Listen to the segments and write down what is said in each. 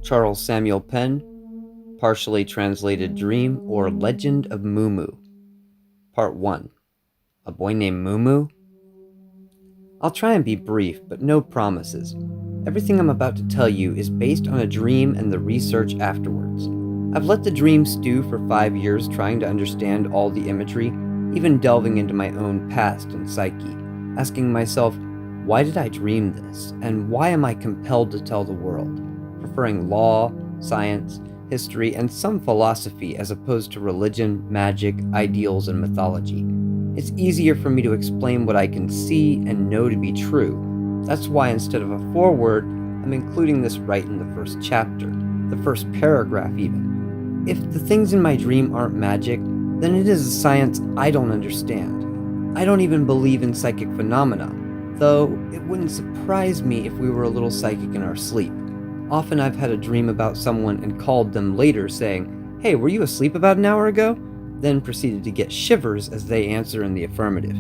Charles Samuel Penn, partially translated Dream or Legend of Mumu. Part 1. A boy named Mumu? I'll try and be brief, but no promises. Everything I'm about to tell you is based on a dream and the research afterwards. I've let the dream stew for 5 years trying to understand all the imagery, even delving into my own past and psyche, asking myself, why did I dream this, and why am I compelled to tell the world? Preferring law, science, history, and some philosophy as opposed to religion, magic, ideals, and mythology. It's easier for me to explain what I can see and know to be true. That's why instead of a foreword, I'm including this right in the first chapter, the first paragraph even. If the things in my dream aren't magic, then it is a science I don't understand. I don't even believe in psychic phenomena, though it wouldn't surprise me if we were a little psychic in our sleep. Often I've had a dream about someone and called them later saying, "Hey, were you asleep about an hour ago?" Then proceeded to get shivers as they answer in the affirmative.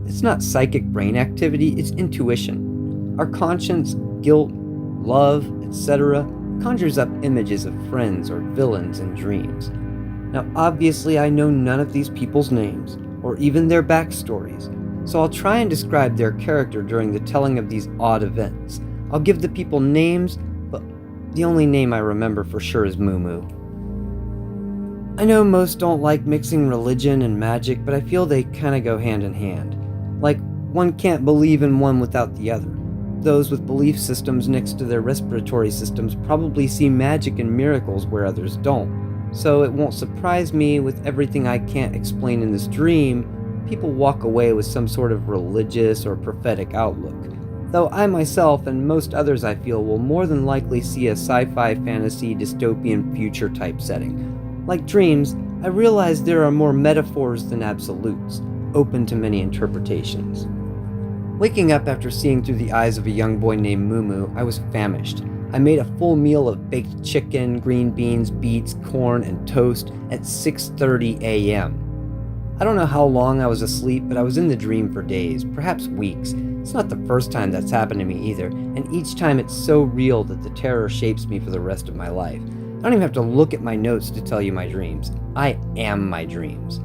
It's not psychic brain activity, it's intuition. Our conscience, guilt, love, etc. conjures up images of friends or villains in dreams. Now obviously I know none of these people's names, or even their backstories, so I'll try and describe their character during the telling of these odd events. I'll give the people names, but the only name I remember for sure is Mumu. I know most don't like mixing religion and magic, but I feel they kinda go hand in hand. Like, one can't believe in one without the other. Those with belief systems next to their respiratory systems probably see magic and miracles where others don't. So it won't surprise me with everything I can't explain in this dream, people walk away with some sort of religious or prophetic outlook. Though I myself and most others I feel will more than likely see a sci-fi fantasy dystopian future type setting. Like dreams, I realize there are more metaphors than absolutes, open to many interpretations. Waking up after seeing through the eyes of a young boy named Mumu, I was famished. I made a full meal of baked chicken, green beans, beets, corn, and toast at 6:30 a.m. I don't know how long I was asleep, but I was in the dream for days, perhaps weeks. It's not the first time that's happened to me either, and each time it's so real that the terror shapes me for the rest of my life. I don't even have to look at my notes to tell you my dreams. I am my dreams.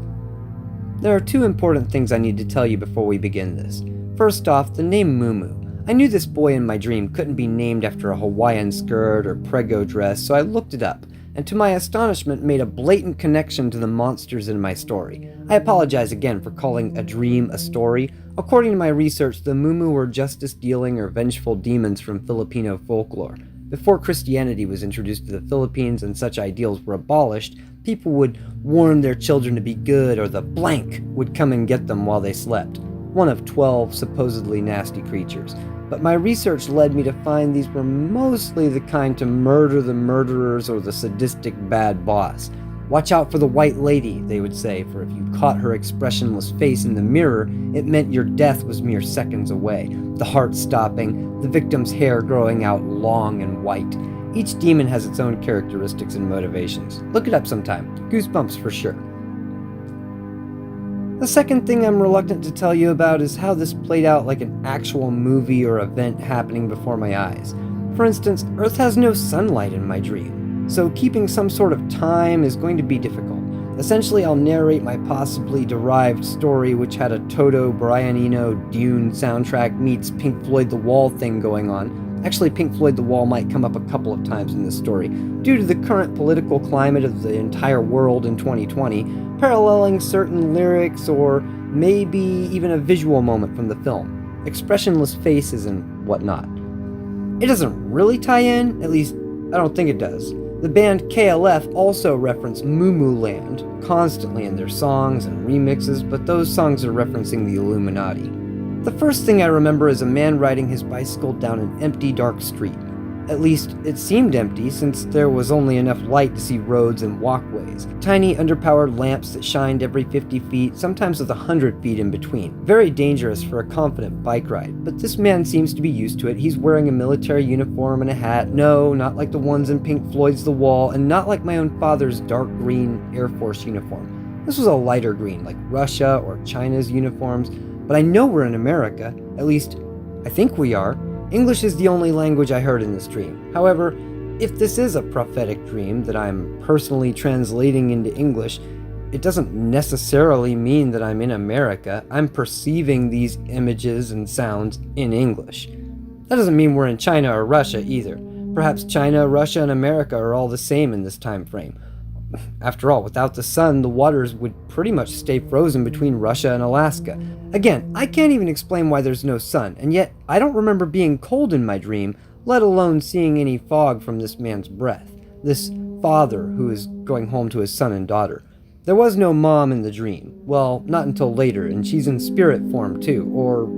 There are two important things I need to tell you before we begin this. First off, the name Mumu. I knew this boy in my dream couldn't be named after a Hawaiian skirt or prego dress, so I looked it up, and to my astonishment made a blatant connection to the monsters in my story. I apologize again for calling a dream a story. According to my research, the Mumu were justice-dealing or vengeful demons from Filipino folklore. Before Christianity was introduced to the Philippines and such ideals were abolished, people would warn their children to be good, or the blank would come and get them while they slept. One of 12 supposedly nasty creatures. But my research led me to find these were mostly the kind to murder the murderers or the sadistic bad boss. Watch out for the white lady, they would say, for if you caught her expressionless face in the mirror, it meant your death was mere seconds away. The heart stopping, the victim's hair growing out long and white. Each demon has its own characteristics and motivations. Look it up sometime. Goosebumps for sure. The second thing I'm reluctant to tell you about is how this played out like an actual movie or event happening before my eyes. For instance, Earth has no sunlight in my dream, so keeping some sort of time is going to be difficult. Essentially, I'll narrate my possibly derived story, which had a Toto, Brian Eno, Dune soundtrack meets Pink Floyd The Wall thing going on. Actually, Pink Floyd The Wall might come up a couple of times in this story, due to the current political climate of the entire world in 2020, paralleling certain lyrics or maybe even a visual moment from the film, expressionless faces and whatnot. It doesn't really tie in, at least I don't think it does. The band KLF also reference Mumu Land constantly in their songs and remixes, but those songs are referencing the Illuminati. The first thing I remember is a man riding his bicycle down an empty, dark street. At least, it seemed empty since there was only enough light to see roads and walkways. Tiny, underpowered lamps that shined every 50 feet, sometimes with 100 feet in between. Very dangerous for a confident bike ride, but this man seems to be used to it. He's wearing a military uniform and a hat. No, not like the ones in Pink Floyd's The Wall, and not like my own father's dark green Air Force uniform. This was a lighter green, like Russia or China's uniforms, but I know we're in America. At least, I think we are. English is the only language I heard in this dream. However, if this is a prophetic dream that I'm personally translating into English, it doesn't necessarily mean that I'm in America. I'm perceiving these images and sounds in English. That doesn't mean we're in China or Russia either. Perhaps China, Russia, and America are all the same in this time frame. After all, without the sun, the waters would pretty much stay frozen between Russia and Alaska. Again, I can't even explain why there's no sun, and yet I don't remember being cold in my dream, let alone seeing any fog from this man's breath. This father who is going home to his son and daughter. There was no mom in the dream. Well, not until later, and she's in spirit form too, or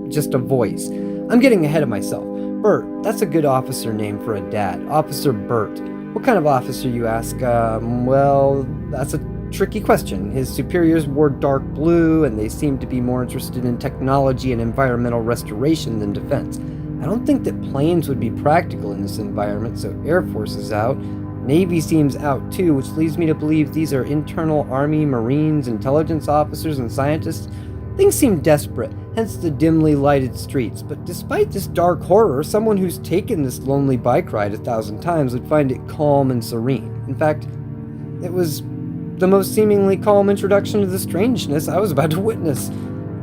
just a voice. I'm getting ahead of myself. Bert, that's a good officer name for a dad. Officer Bert. What kind of officer, you ask? Well, that's a tricky question. His superiors wore dark blue, and they seemed to be more interested in technology and environmental restoration than defense. I don't think that planes would be practical in this environment, so Air Force is out. Navy seems out too, which leads me to believe these are internal Army, Marines, intelligence officers, and scientists. Things seem desperate, hence the dimly lighted streets, but despite this dark horror, someone who's taken this lonely bike ride 1,000 times would find it calm and serene. In fact, it was the most seemingly calm introduction to the strangeness I was about to witness.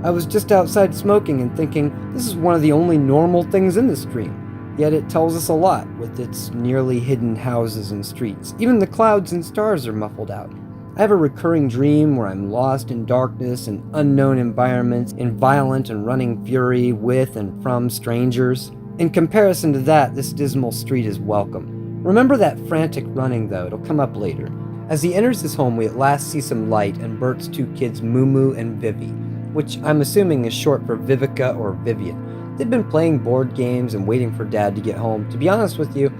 I was just outside smoking and thinking, this is one of the only normal things in this dream. Yet it tells us a lot, with its nearly hidden houses and streets. Even the clouds and stars are muffled out. I have a recurring dream where I'm lost in darkness and unknown environments, in violent and running fury with and from strangers. In comparison to that, this dismal street is welcome. Remember that frantic running, though. It'll come up later. As he enters his home, we at last see some light and Bert's two kids, Mumu and Vivi, which I'm assuming is short for Vivica or Vivian. They've been playing board games and waiting for Dad to get home. To be honest with you,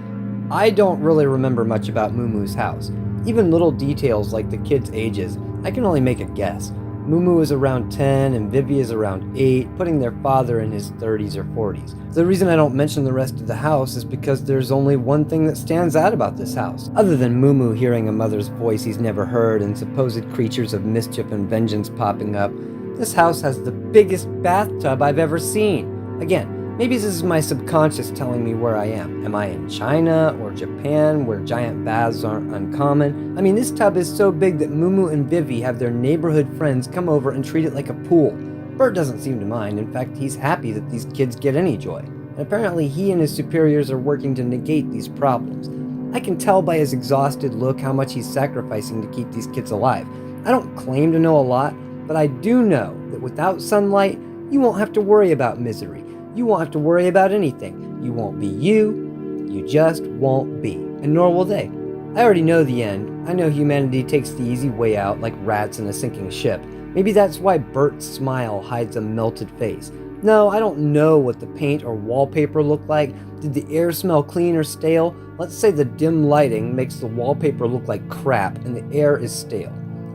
I don't really remember much about Mumu's house. Even little details like the kids' ages, I can only make a guess. Mumu is around 10 and Vivi is around 8, putting their father in his 30s or 40s. The reason I don't mention the rest of the house is because there's only one thing that stands out about this house. Other than Mumu hearing a mother's voice he's never heard and supposed creatures of mischief and vengeance popping up, this house has the biggest bathtub I've ever seen. Again, maybe this is my subconscious telling me where I am. Am I in China or Japan, where giant baths aren't uncommon? I mean, this tub is so big that Mumu and Vivi have their neighborhood friends come over and treat it like a pool. Bert doesn't seem to mind. In fact, he's happy that these kids get any joy. And apparently he and his superiors are working to negate these problems. I can tell by his exhausted look how much he's sacrificing to keep these kids alive. I don't claim to know a lot, but I do know that without sunlight, you won't have to worry about misery. You won't have to worry about anything. You won't be you. You just won't be. And nor will they. I already know the end. I know humanity takes the easy way out like rats in a sinking ship. Maybe that's why Bert's smile hides a melted face. No, I don't know what the paint or wallpaper look like. Did the air smell clean or stale? Let's say the dim lighting makes the wallpaper look like crap and the air is stale.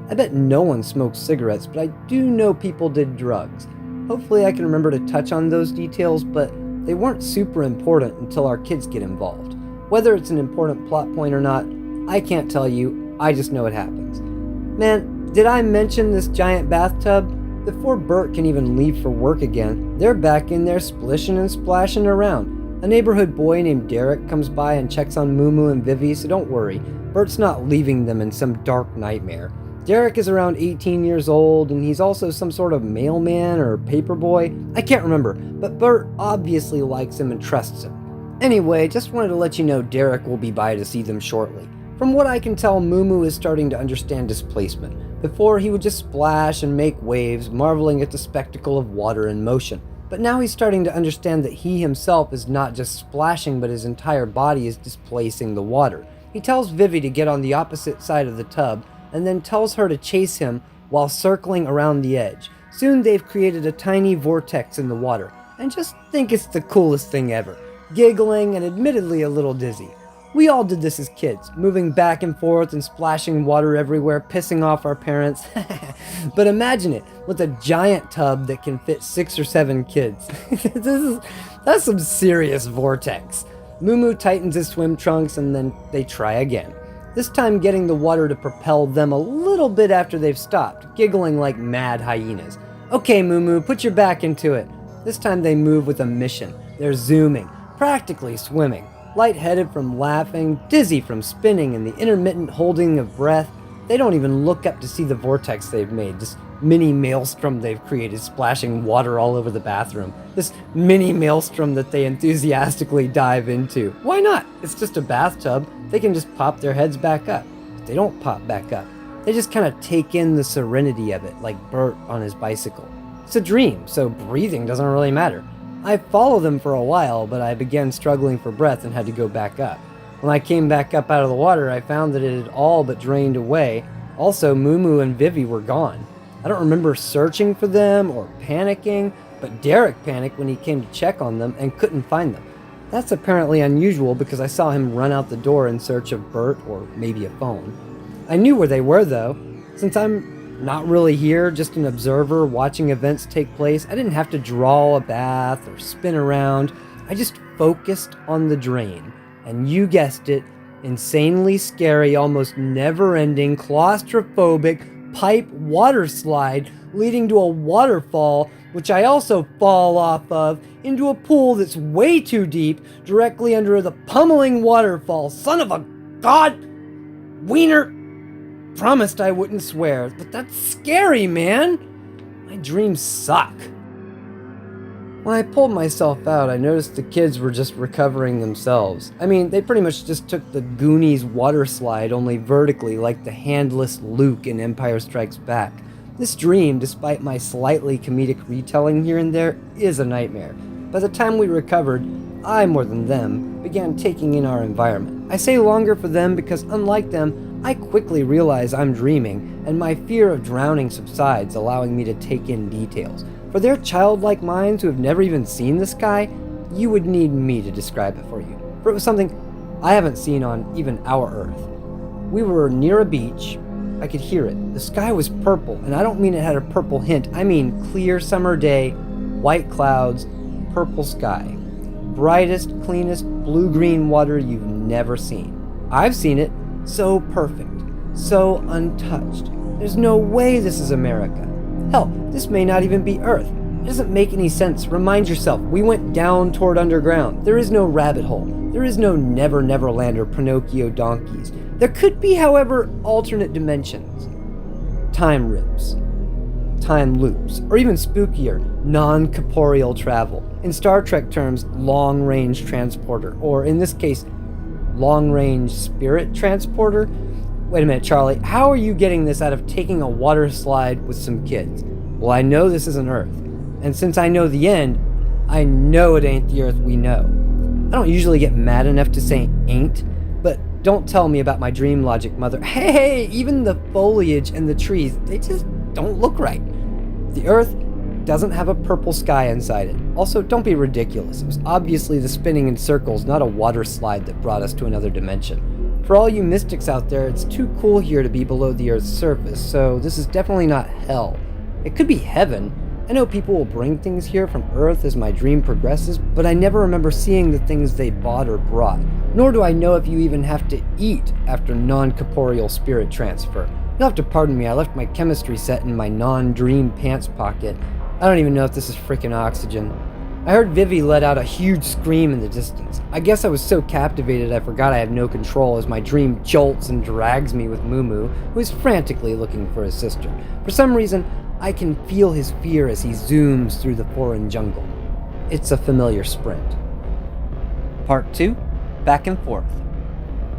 I bet no one smokes cigarettes, but I do know people did drugs. Hopefully I can remember to touch on those details, but they weren't super important until our kids get involved. Whether it's an important plot point or not, I can't tell you, I just know it happens. Man, did I mention this giant bathtub? Before Bert can even leave for work again, they're back in there splishing and splashing around. A neighborhood boy named Derek comes by and checks on Mumu and Vivi, so don't worry, Bert's not leaving them in some dark nightmare. Derek is around 18 years old, and he's also some sort of mailman or paperboy. I can't remember, but Bert obviously likes him and trusts him. Anyway, just wanted to let you know Derek will be by to see them shortly. From what I can tell, Mumu is starting to understand displacement. Before, he would just splash and make waves, marveling at the spectacle of water in motion. But now he's starting to understand that he himself is not just splashing, but his entire body is displacing the water. He tells Vivi to get on the opposite side of the tub, and then tells her to chase him while circling around the edge. Soon they've created a tiny vortex in the water, and just think it's the coolest thing ever. Giggling and admittedly a little dizzy. We all did this as kids, moving back and forth and splashing water everywhere, pissing off our parents. But imagine it, with a giant tub that can fit 6 or 7 kids. That's some serious vortex. Mumu tightens his swim trunks and then they try again. This time getting the water to propel them a little bit after they've stopped, giggling like mad hyenas. Okay, Mumu, put your back into it. This time they move with a mission. They're zooming, practically swimming. Lightheaded from laughing, dizzy from spinning, and the intermittent holding of breath, they don't even look up to see the vortex they've made, this mini maelstrom they've created splashing water all over the bathroom. This mini maelstrom that they enthusiastically dive into. Why not? It's just a bathtub. They can just pop their heads back up. But they don't pop back up. They just kind of take in the serenity of it, like Bert on his bicycle. It's a dream, so breathing doesn't really matter. I followed them for a while, but I began struggling for breath and had to go back up. When I came back up out of the water, I found that it had all but drained away. Also, Mumu and Vivi were gone. I don't remember searching for them or panicking, but Derek panicked when he came to check on them and couldn't find them. That's apparently unusual because I saw him run out the door in search of Bert or maybe a phone. I knew where they were though. Since I'm not really here, just an observer watching events take place, I didn't have to draw a bath or spin around. I just focused on the drain. And you guessed it, insanely scary, almost never-ending, claustrophobic pipe water slide leading to a waterfall, which I also fall off of, into a pool that's way too deep, directly under the pummeling waterfall. Son of a god wiener! Promised I wouldn't swear, but that's scary, man! My dreams suck. When I pulled myself out, I noticed the kids were just recovering themselves. I mean, they pretty much just took the Goonies water slide, only vertically, like the handless Luke in Empire Strikes Back. This dream, despite my slightly comedic retelling here and there, is a nightmare. By the time we recovered, I, more than them, began taking in our environment. I say longer for them because, unlike them, I quickly realize I'm dreaming, and my fear of drowning subsides, allowing me to take in details. For their childlike minds who have never even seen the sky, you would need me to describe it for you. For it was something I haven't seen on even our Earth. We were near a beach. I could hear it. The sky was purple, and I don't mean it had a purple hint. I mean clear summer day, white clouds, purple sky. Brightest, cleanest, blue-green water you've never seen. I've seen it. So perfect. So untouched. There's no way this is America. Hell, this may not even be Earth. It doesn't make any sense. Remind yourself, we went down toward underground. There is no rabbit hole. There is no Never Neverland or Pinocchio donkeys. There could be, however, alternate dimensions. Time ribs. Time loops. Or even spookier, non-corporeal travel. In Star Trek terms, long-range transporter. Or in this case, long-range spirit transporter. Wait a minute, Charlie, how are you getting this out of taking a water slide with some kids? Well, I know this isn't Earth. And since I know the end, I know it ain't the Earth we know. I don't usually get mad enough to say ain't, but don't tell me about my dream logic, mother. Hey, even the foliage and the trees, they just don't look right. The Earth doesn't have a purple sky inside it. Also, don't be ridiculous. It was obviously the spinning in circles, not a water slide that brought us to another dimension. For all you mystics out there, it's too cool here to be below the Earth's surface, so this is definitely not hell. It could be heaven. I know people will bring things here from Earth as my dream progresses, but I never remember seeing the things they bought or brought. Nor do I know if you even have to eat after non-corporeal spirit transfer. You'll have to pardon me, I left my chemistry set in my non-dream pants pocket. I don't even know if this is freaking oxygen. I heard Vivi let out a huge scream in the distance. I guess I was so captivated I forgot I had no control as my dream jolts and drags me with Mumu, who is frantically looking for his sister. For some reason, I can feel his fear as he zooms through the foreign jungle. It's a familiar sprint. Part 2, back and forth.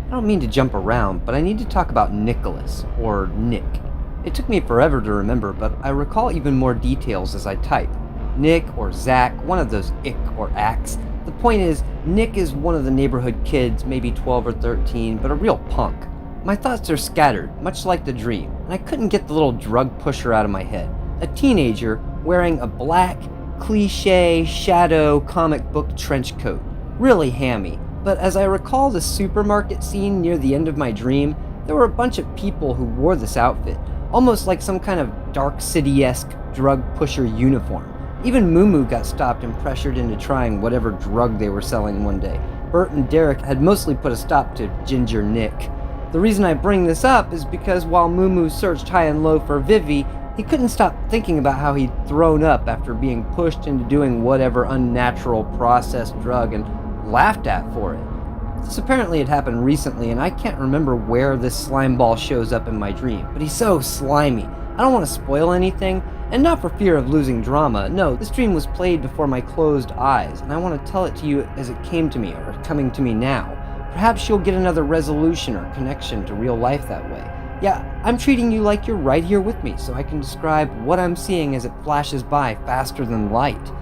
I don't mean to jump around, but I need to talk about Nicholas, or Nick. It took me forever to remember, but I recall even more details as I type. Nick or Zach, one of those ick or acks. The point is, Nick is one of the neighborhood kids, maybe 12 or 13, but a real punk. My thoughts are scattered, much like the dream, and I couldn't get the little drug pusher out of my head. A teenager wearing a black, cliché, shadow comic book trench coat. Really hammy, but as I recall the supermarket scene near the end of my dream, there were a bunch of people who wore this outfit, almost like some kind of Dark City-esque drug pusher uniform. Even Mumu got stopped and pressured into trying whatever drug they were selling one day. Bert and Derek had mostly put a stop to Ginger Nick. The reason I bring this up is because while Mumu searched high and low for Vivi, he couldn't stop thinking about how he'd thrown up after being pushed into doing whatever unnatural processed drug and laughed at for it. This apparently had happened recently, and I can't remember where this slime ball shows up in my dream, but he's so slimy. I don't want to spoil anything, and not for fear of losing drama. No, this dream was played before my closed eyes, and I want to tell it to you as it came to me, or coming to me now. Perhaps you'll get another resolution or connection to real life that way. Yeah, I'm treating you like you're right here with me, so I can describe what I'm seeing as it flashes by faster than light.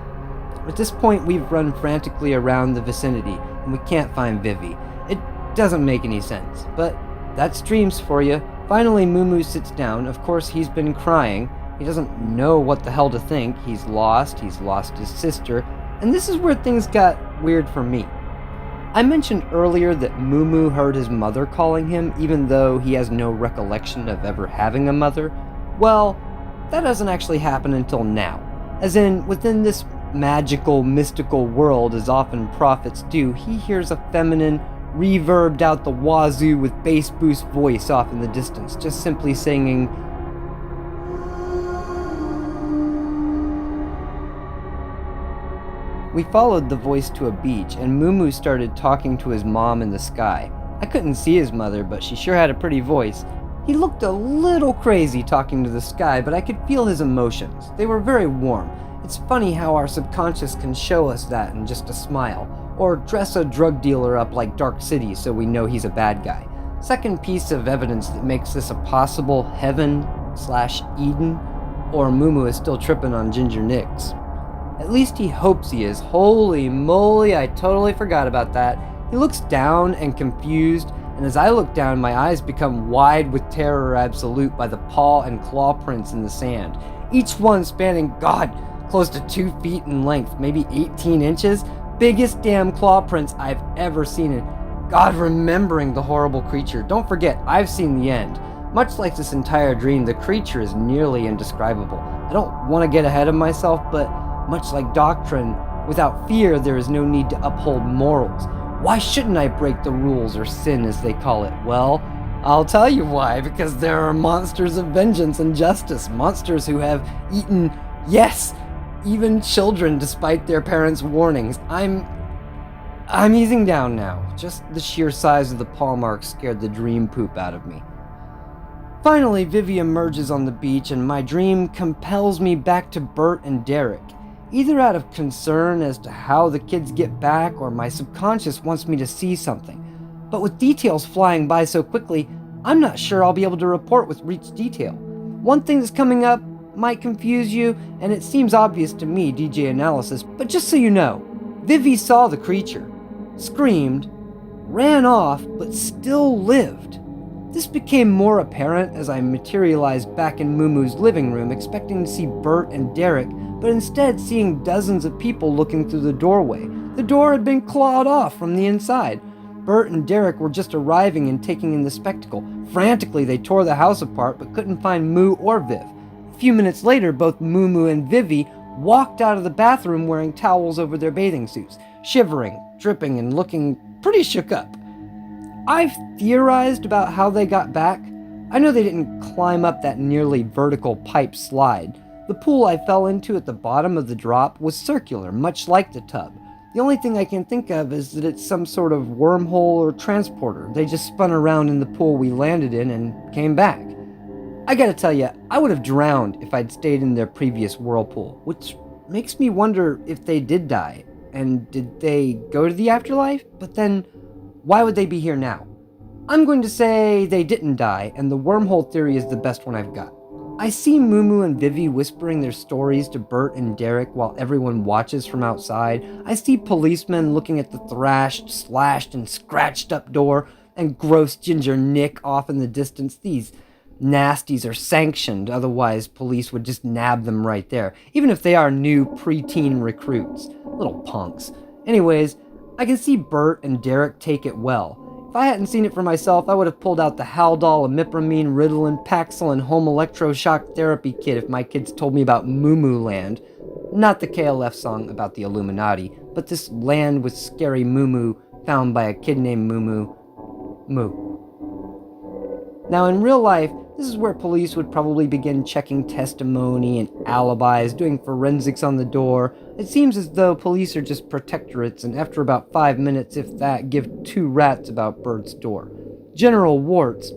At this point, we've run frantically around the vicinity, and we can't find Vivi. It doesn't make any sense, but that's dreams for you. Finally, Mumu sits down. Of course, he's been crying. He doesn't know what the hell to think. He's lost his sister, and this is where things got weird for me. I mentioned earlier that Mumu heard his mother calling him, even though he has no recollection of ever having a mother. Well, that doesn't actually happen until now. As in, within this magical, mystical world, as often prophets do, he hears a feminine, reverbed out the wazoo with bass boost voice off in the distance, just simply singing, We followed the voice to a beach, and Mumu started talking to his mom in the sky. I couldn't see his mother, but she sure had a pretty voice. He looked a little crazy talking to the sky, but I could feel his emotions. They were very warm. It's funny how our subconscious can show us that in just a smile, or dress a drug dealer up like Dark City so we know he's a bad guy. Second piece of evidence that makes this a possible heaven/Eden, or Mumu is still tripping on Ginger Nicks. At least he hopes he is. Holy moly, I totally forgot about that. He looks down and confused, and as I look down, my eyes become wide with terror absolute by the paw and claw prints in the sand. Each one spanning, God, close to 2 feet in length, maybe 18 inches. Biggest damn claw prints I've ever seen, and God, remembering the horrible creature. Don't forget, I've seen the end. Much like this entire dream, the creature is nearly indescribable. I don't want to get ahead of myself, but much like doctrine, without fear there is no need to uphold morals. Why shouldn't I break the rules, or sin as they call it? Well, I'll tell you why, because there are monsters of vengeance and justice, monsters who have eaten, yes, even children despite their parents' warnings. I'm easing down now. Just the sheer size of the paw marks scared the dream poop out of me. Finally, Vivi emerges on the beach, and my dream compels me back to Bert and Derek. Either out of concern as to how the kids get back, or my subconscious wants me to see something. But with details flying by so quickly, I'm not sure I'll be able to report with reach detail. One thing that's coming up might confuse you, and it seems obvious to me, DJ Analysis, but just so you know, Vivi saw the creature, screamed, ran off, but still lived. This became more apparent as I materialized back in Mumu's living room, expecting to see Bert and Derek, but instead seeing dozens of people looking through the doorway. The door had been clawed off from the inside. Bert and Derek were just arriving and taking in the spectacle. Frantically, they tore the house apart, but couldn't find Moo or Viv. A few minutes later, both Mumu and Vivi walked out of the bathroom wearing towels over their bathing suits, shivering, dripping, and looking pretty shook up. I've theorized about how they got back. I know they didn't climb up that nearly vertical pipe slide. The pool I fell into at the bottom of the drop was circular, much like the tub. The only thing I can think of is that it's some sort of wormhole or transporter. They just spun around in the pool we landed in and came back. I gotta tell you, I would have drowned if I'd stayed in their previous whirlpool, which makes me wonder if they did die. And did they go to the afterlife? But then, why would they be here now? I'm going to say they didn't die, and the wormhole theory is the best one I've got. I see Mumu and Vivi whispering their stories to Bert and Derek while everyone watches from outside. I see policemen looking at the thrashed, slashed, and scratched up door, and gross Ginger Nick off in the distance. These nasties are sanctioned, otherwise police would just nab them right there, even if they are new preteen recruits. Little punks. Anyways, I can see Bert and Derek take it well. If I hadn't seen it for myself, I would have pulled out the Haldol, Imipramine, Ritalin, Paxil, and home electroshock therapy kit if my kids told me about Mumu Land. Not the KLF song about the Illuminati, but this land with scary Mumu found by a kid named Mumu. Moo. Now, in real life, this is where police would probably begin checking testimony and alibis, doing forensics on the door. It seems as though police are just protectorates, and after about 5 minutes, if that, give two rats about Bert's door. General Warts,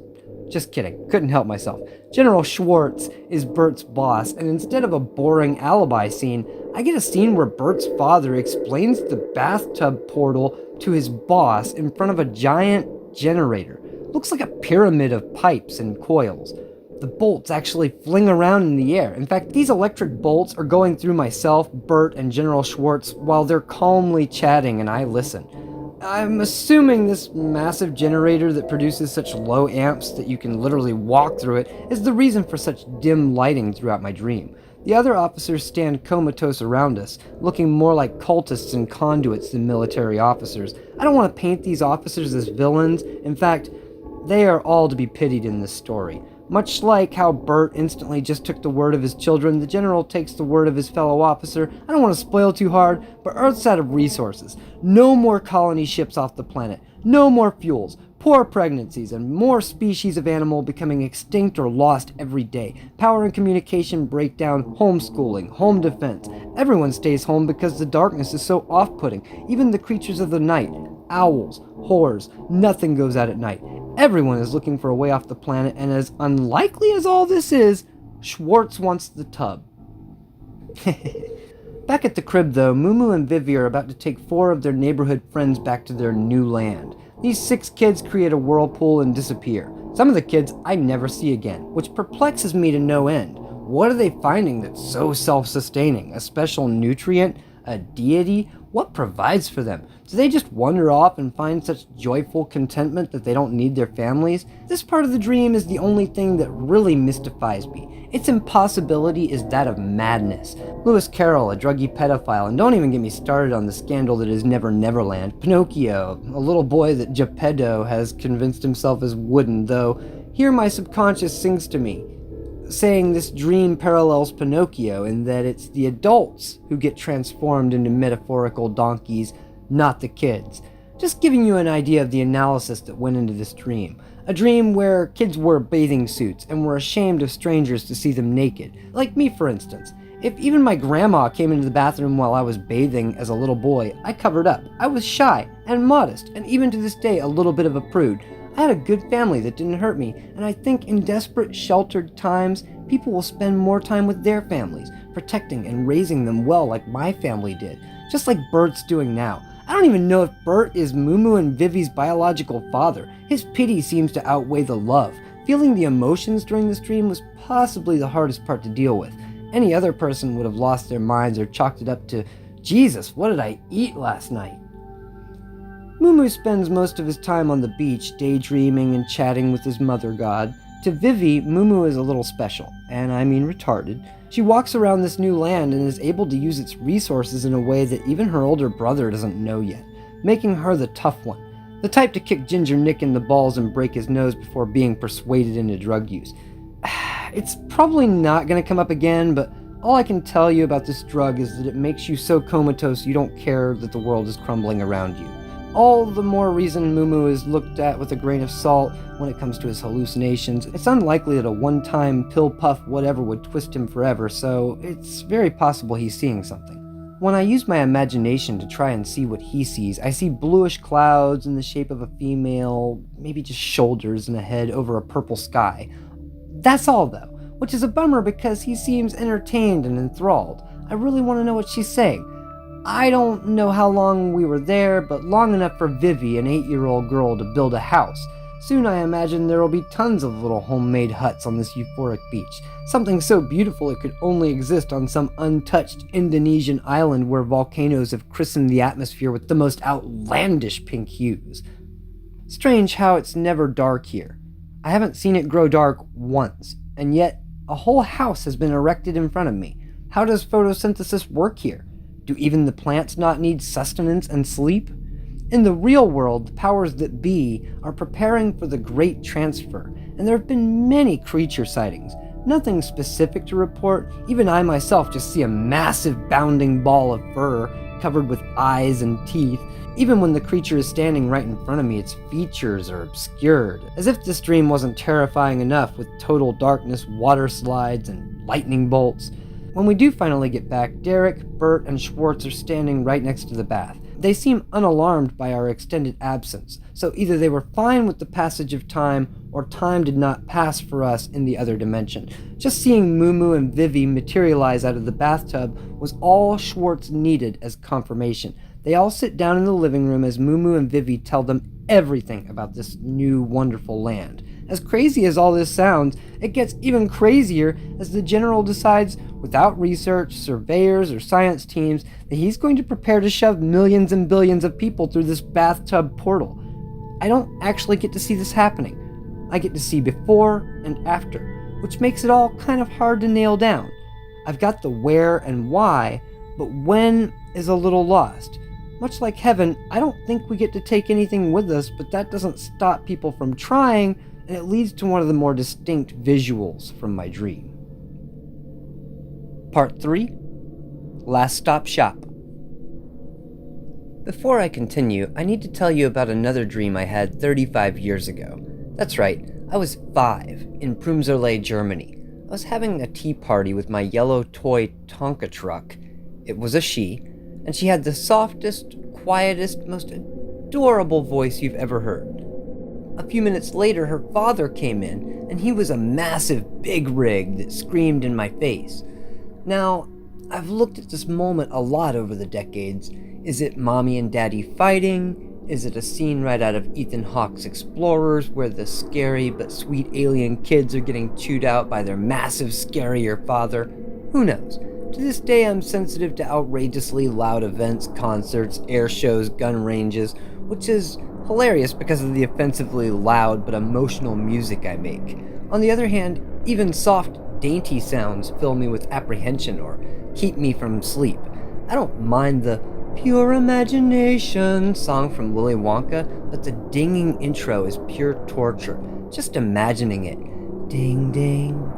just kidding, couldn't help myself. General Schwartz is Bert's boss, and instead of a boring alibi scene, I get a scene where Bert's father explains the bathtub portal to his boss in front of a giant generator. Looks like a pyramid of pipes and coils. The bolts actually fling around in the air. In fact, these electric bolts are going through myself, Bert, and General Schwartz while they're calmly chatting and I listen. I'm assuming this massive generator that produces such low amps that you can literally walk through it is the reason for such dim lighting throughout my dream. The other officers stand comatose around us, looking more like cultists and conduits than military officers. I don't want to paint these officers as villains. In fact, they are all to be pitied in this story. Much like how Bert instantly just took the word of his children, the general takes the word of his fellow officer. I don't want to spoil too hard, but Earth's out of resources. No more colony ships off the planet. No more fuels. Poor pregnancies and more species of animal becoming extinct or lost every day. Power and communication breakdown, homeschooling, home defense. Everyone stays home because the darkness is so off-putting. Even the creatures of the night. Owls, whores, nothing goes out at night. Everyone is looking for a way off the planet, and as unlikely as all this is, Schwartz wants the tub. Back at the crib, though, Mumu and Vivi are about to take 4 of their neighborhood friends back to their new land. These 6 kids create a whirlpool and disappear. Some of the kids I never see again, which perplexes me to no end. What are they finding that's so self-sustaining? A special nutrient? A deity? What provides for them? Do they just wander off and find such joyful contentment that they don't need their families? This part of the dream is the only thing that really mystifies me. Its impossibility is that of madness. Lewis Carroll, a druggy pedophile, and don't even get me started on the scandal that is Never Neverland. Pinocchio, a little boy that Geppetto has convinced himself is wooden, though here my subconscious sings to me, saying this dream parallels Pinocchio in that it's the adults who get transformed into metaphorical donkeys, not the kids. Just giving you an idea of the analysis that went into this dream. A dream where kids wore bathing suits and were ashamed of strangers to see them naked. Like me, for instance. If even my grandma came into the bathroom while I was bathing as a little boy, I covered up. I was shy and modest, and even to this day a little bit of a prude. I had a good family that didn't hurt me, and I think in desperate, sheltered times, people will spend more time with their families, protecting and raising them well like my family did, just like Bert's doing now. I don't even know if Bert is Mumu and Vivi's biological father. His pity seems to outweigh the love. Feeling the emotions during this dream was possibly the hardest part to deal with. Any other person would have lost their minds or chalked it up to, Jesus, what did I eat last night? Mumu spends most of his time on the beach, daydreaming and chatting with his mother god. To Vivi, Mumu is a little special, and I mean retarded. She walks around this new land and is able to use its resources in a way that even her older brother doesn't know yet, making her the tough one, the type to kick Ginger Nick in the balls and break his nose before being persuaded into drug use. It's probably not going to come up again, but all I can tell you about this drug is that it makes you so comatose you don't care that the world is crumbling around you. All the more reason Mumu is looked at with a grain of salt when it comes to his hallucinations. It's unlikely that a one-time pill puff whatever would twist him forever, so it's very possible he's seeing something. When I use my imagination to try and see what he sees, I see bluish clouds in the shape of a female, maybe just shoulders and a head over a purple sky. That's all though, which is a bummer because he seems entertained and enthralled. I really want to know what she's saying. I don't know how long we were there, but long enough for Vivi, an 8-year-old girl, to build a house. Soon I imagine there will be tons of little homemade huts on this euphoric beach. Something so beautiful it could only exist on some untouched Indonesian island where volcanoes have christened the atmosphere with the most outlandish pink hues. Strange how it's never dark here. I haven't seen it grow dark once, and yet a whole house has been erected in front of me. How does photosynthesis work here? Do even the plants not need sustenance and sleep? In the real world, the powers that be are preparing for the great transfer, and there have been many creature sightings. Nothing specific to report. Even I myself just see a massive bounding ball of fur covered with eyes and teeth. Even when the creature is standing right in front of me, its features are obscured, as if this dream wasn't terrifying enough with total darkness, water slides, and lightning bolts. When we do finally get back, Derek, Bert, and Schwartz are standing right next to the bath. They seem unalarmed by our extended absence, so either they were fine with the passage of time, or time did not pass for us in the other dimension. Just seeing Mumu and Vivi materialize out of the bathtub was all Schwartz needed as confirmation. They all sit down in the living room as Mumu and Vivi tell them everything about this new wonderful land. As crazy as all this sounds, it gets even crazier as the general decides, without research, surveyors, or science teams, that he's going to prepare to shove millions and billions of people through this bathtub portal. I don't actually get to see this happening. I get to see before and after, which makes it all kind of hard to nail down. I've got the where and why, but when is a little lost. Much like heaven, I don't think we get to take anything with us, but that doesn't stop people from trying, and it leads to one of the more distinct visuals from my dream. Part 3. Last Stop Shop. Before I continue, I need to tell you about another dream I had 35 years ago. That's right, I was 5, in Prümserlei, Germany. I was having a tea party with my yellow toy Tonka truck. It was a she, and she had the softest, quietest, most adorable voice you've ever heard. A few minutes later, her father came in, and he was a massive big rig that screamed in my face. Now, I've looked at this moment a lot over the decades. Is it mommy and daddy fighting? Is it a scene right out of Ethan Hawke's Explorers where the scary but sweet alien kids are getting chewed out by their massive, scarier father? Who knows? To this day, I'm sensitive to outrageously loud events, concerts, air shows, gun ranges, which is hilarious because of the offensively loud but emotional music I make. On the other hand, even soft, dainty sounds fill me with apprehension or keep me from sleep. I don't mind the Pure Imagination song from Willy Wonka, but the dinging intro is pure torture. Just imagining it. Ding ding,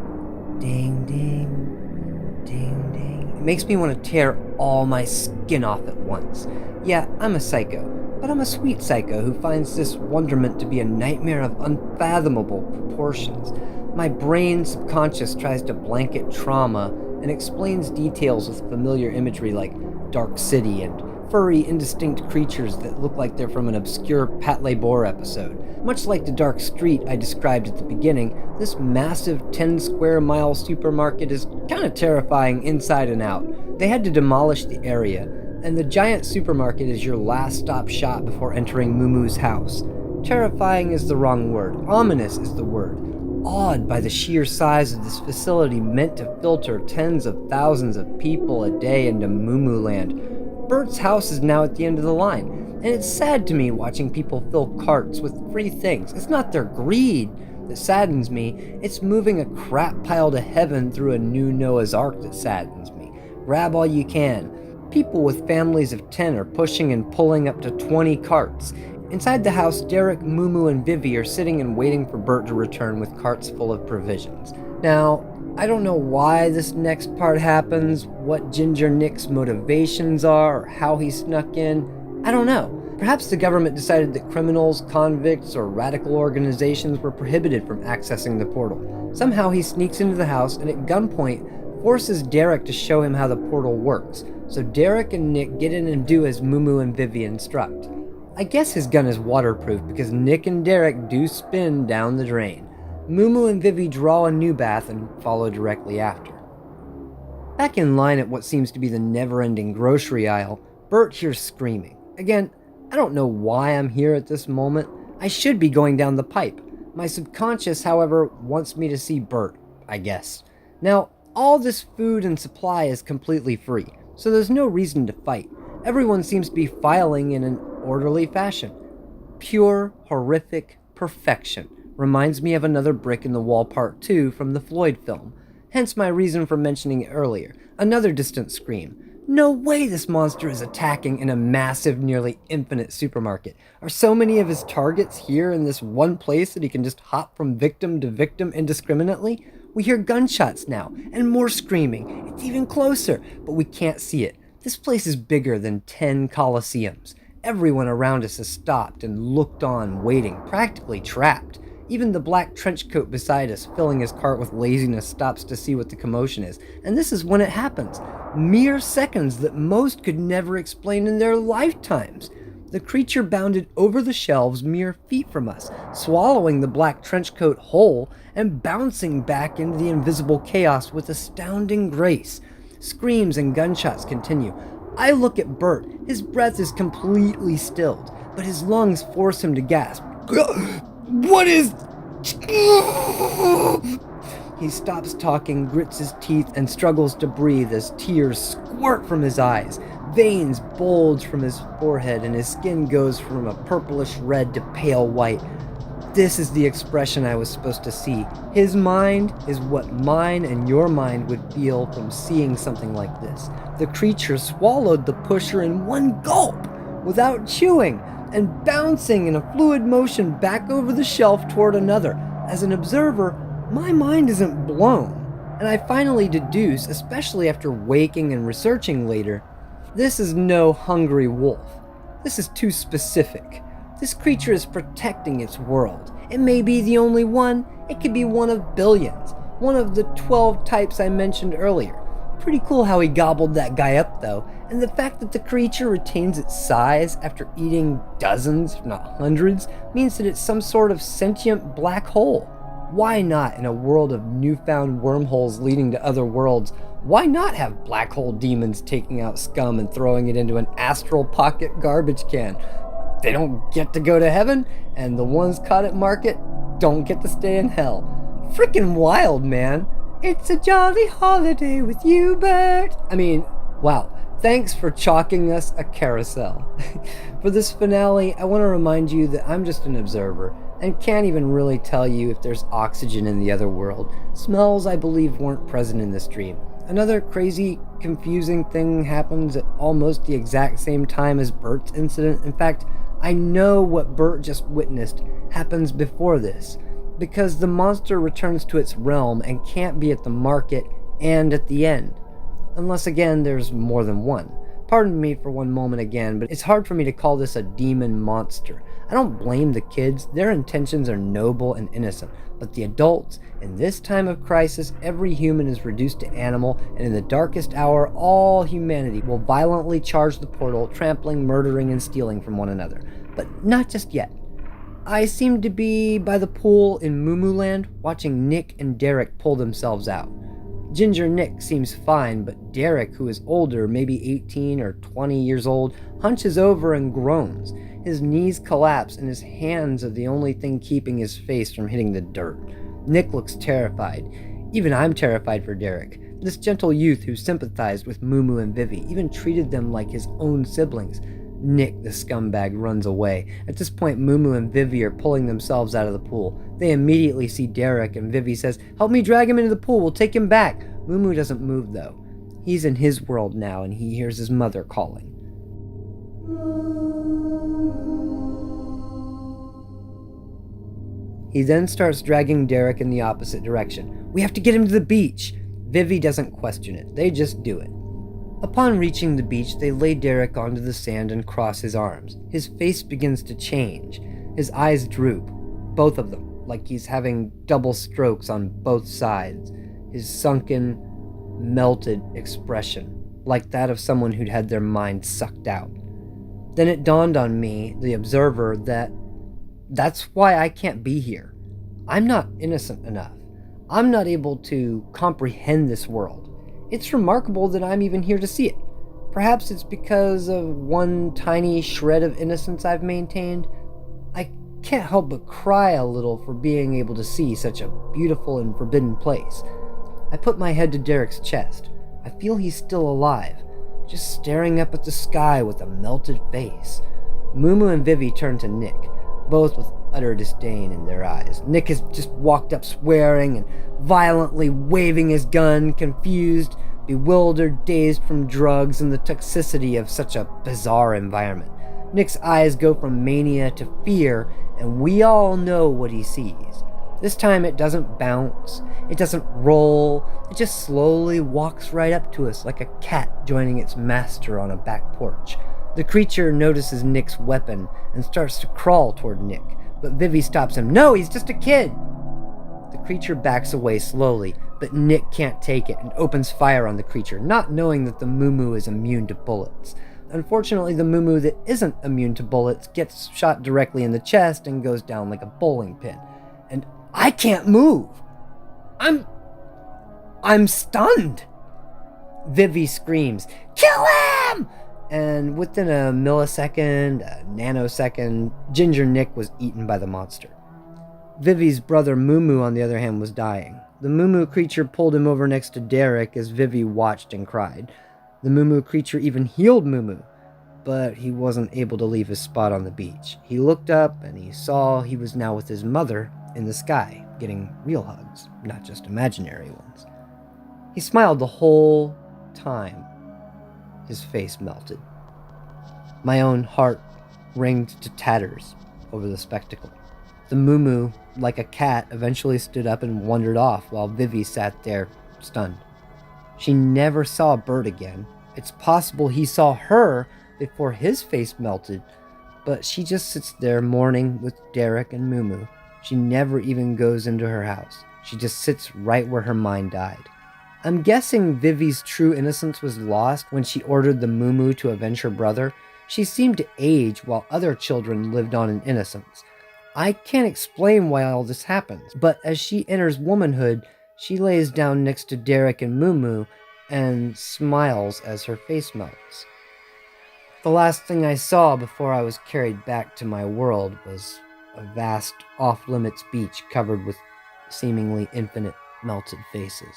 ding ding, ding ding. It makes me want to tear all my skin off at once. Yeah, I'm a psycho, but I'm a sweet psycho who finds this wonderment to be a nightmare of unfathomable proportions. My brain's subconscious tries to blanket trauma and explains details with familiar imagery like Dark City and furry, indistinct creatures that look like they're from an obscure Pat Labor episode. Much like the dark street I described at the beginning, this massive 10-square-mile supermarket is kind of terrifying inside and out. They had to demolish the area, and the giant supermarket is your last stop shop before entering Mumu's house. Terrifying is the wrong word. Ominous is the word. Awed by the sheer size of this facility meant to filter tens of thousands of people a day into Mumu land. Bert's house is now at the end of the line, and it's sad to me watching people fill carts with free things. It's not their greed that saddens me, it's moving a crap pile to heaven through a new Noah's Ark that saddens me. Grab all you can. People with families of 10 are pushing and pulling up to 20 carts. Inside the house, Derek, Mumu, and Vivi are sitting and waiting for Bert to return with carts full of provisions. Now, I don't know why this next part happens, what Ginger Nick's motivations are, or how he snuck in. I don't know. Perhaps the government decided that criminals, convicts, or radical organizations were prohibited from accessing the portal. Somehow he sneaks into the house and at gunpoint forces Derek to show him how the portal works. So Derek and Nick get in and do as Mumu and Vivi instruct. I guess his gun is waterproof because Nick and Derek do spin down the drain. Mumu and Vivi draw a new bath and follow directly after. Back in line at what seems to be the never-ending grocery aisle, Bert hears screaming. Again, I don't know why I'm here at this moment. I should be going down the pipe. My subconscious, however, wants me to see Bert, I guess. Now, all this food and supply is completely free, so there's no reason to fight. Everyone seems to be filing in an orderly fashion. Pure, horrific perfection. Reminds me of another brick in the wall part 2 from the Floyd film. Hence my reason for mentioning it earlier. Another distant scream. No way this monster is attacking in a massive, nearly infinite supermarket. Are so many of his targets here in this one place that he can just hop from victim to victim indiscriminately? We hear gunshots now, and more screaming. It's even closer, but we can't see it. This place is bigger than 10 coliseums. Everyone around us has stopped and looked on, waiting, practically trapped. Even the black trench coat beside us, filling his cart with laziness, stops to see what the commotion is. And this is when it happens. Mere seconds that most could never explain in their lifetimes. The creature bounded over the shelves mere feet from us, swallowing the black trench coat whole and bouncing back into the invisible chaos with astounding grace. Screams and gunshots continue. I look at Bert. His breath is completely stilled, but his lungs force him to gasp. What is... He stops talking, grits his teeth, and struggles to breathe as tears squirt from his eyes. Veins bulge from his forehead, and his skin goes from a purplish red to pale white. This is the expression I was supposed to see. His mind is what mine and your mind would feel from seeing something like this. The creature swallowed the pusher in one gulp, without chewing, and bouncing in a fluid motion back over the shelf toward another. As an observer, my mind isn't blown, and I finally deduce, especially after waking and researching later, this is no hungry wolf. This is too specific. This creature is protecting its world. It may be the only one. It could be one of billions. One of the 12 types I mentioned earlier. Pretty cool how he gobbled that guy up, though. And the fact that the creature retains its size after eating dozens, if not hundreds, means that it's some sort of sentient black hole. Why not, in a world of newfound wormholes leading to other worlds, why not have black hole demons taking out scum and throwing it into an astral pocket garbage can? They don't get to go to heaven, and the ones caught at market don't get to stay in hell. Frickin' wild, man. It's a jolly holiday with you, Bert. I mean, wow. Thanks for chalking us a carousel. For this finale, I want to remind you that I'm just an observer and can't even really tell you if there's oxygen in the other world. Smells, I believe, weren't present in this dream. Another crazy, confusing thing happens at almost the exact same time as Bert's incident. In fact, I know what Bert just witnessed happens before this, because the monster returns to its realm and can't be at the market and at the end. Unless, again, there's more than one. Pardon me for one moment again, but it's hard for me to call this a demon monster. I don't blame the kids. Their intentions are noble and innocent. But the adults, in this time of crisis, every human is reduced to animal, and in the darkest hour, all humanity will violently charge the portal, trampling, murdering, and stealing from one another. But not just yet. I seem to be by the pool in Mumu Land, watching Nick and Derek pull themselves out. Ginger Nick seems fine, but Derek, who is older, maybe 18 or 20 years old, hunches over and groans. His knees collapse, and his hands are the only thing keeping his face from hitting the dirt. Nick looks terrified. Even I'm terrified for Derek. This gentle youth who sympathized with Mumu and Vivi, even treated them like his own siblings. Nick, the scumbag, runs away. At this point, Mumu and Vivi are pulling themselves out of the pool. They immediately see Derek, and Vivi says, "Help me drag him into the pool, we'll take him back." Mumu doesn't move, though. He's in his world now, and he hears his mother calling. He then starts dragging Derek in the opposite direction. "We have to get him to the beach." Vivi doesn't question it. They just do it. Upon reaching the beach, they lay Derek onto the sand and cross his arms. His face begins to change. His eyes droop, both of them, like he's having double strokes on both sides. His sunken, melted expression, like that of someone who'd had their mind sucked out. Then it dawned on me, the observer, that's why I can't be here. I'm not innocent enough. I'm not able to comprehend this world. It's remarkable that I'm even here to see it. Perhaps it's because of one tiny shred of innocence I've maintained. I can't help but cry a little for being able to see such a beautiful and forbidden place. I put my head to Derek's chest. I feel he's still alive, just staring up at the sky with a melted face. Mumu and Vivi turn to Nick, both with utter disdain in their eyes. Nick has just walked up swearing and violently waving his gun, confused, bewildered, dazed from drugs and the toxicity of such a bizarre environment. Nick's eyes go from mania to fear, and we all know what he sees. This time it doesn't bounce, it doesn't roll, it just slowly walks right up to us like a cat joining its master on a back porch. The creature notices Nick's weapon and starts to crawl toward Nick, but Vivi stops him. No, he's just a kid! The creature backs away slowly, but Nick can't take it and opens fire on the creature, not knowing that the Mumu is immune to bullets. Unfortunately, the Mumu that isn't immune to bullets gets shot directly in the chest and goes down like a bowling pin. And I can't move! I'm stunned! Vivi screams, "Kill him!" And within a millisecond, a nanosecond, Ginger Nick was eaten by the monster. Vivi's brother Mumu, on the other hand, was dying. The Mumu creature pulled him over next to Derek as Vivi watched and cried. The Mumu creature even healed Mumu, but he wasn't able to leave his spot on the beach. He looked up and he saw he was now with his mother in the sky, getting real hugs, not just imaginary ones. He smiled the whole time. His face melted. My own heart ranged to tatters over the spectacle. The Mumu, like a cat, eventually stood up and wandered off while Vivi sat there, stunned. She never saw Bert again. It's possible he saw her before his face melted, but she just sits there mourning with Derek and Mumu. She never even goes into her house. She just sits right where her mind died. I'm guessing Vivi's true innocence was lost when she ordered the Mumu to avenge her brother. She seemed to age while other children lived on in innocence. I can't explain why all this happens, but as she enters womanhood, she lays down next to Derek and Mumu and smiles as her face melts. The last thing I saw before I was carried back to my world was a vast off-limits beach covered with seemingly infinite melted faces.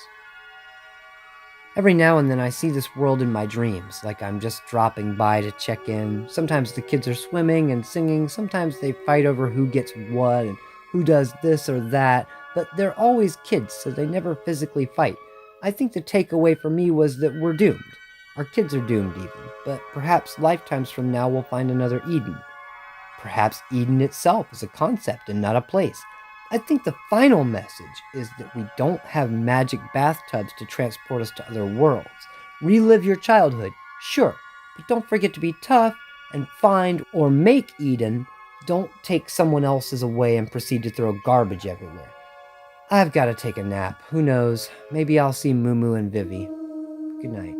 Every now and then I see this world in my dreams, like I'm just dropping by to check in. Sometimes the kids are swimming and singing, sometimes they fight over who gets what and who does this or that, but they're always kids, so they never physically fight. I think the takeaway for me was that we're doomed. Our kids are doomed even, but perhaps lifetimes from now we'll find another Eden. Perhaps Eden itself is a concept and not a place. I think the final message is that we don't have magic bathtubs to transport us to other worlds. Relive your childhood, sure, but don't forget to be tough and find or make Eden. Don't take someone else's away and proceed to throw garbage everywhere. I've got to take a nap. Who knows? Maybe I'll see Mumu and Vivi. Good night.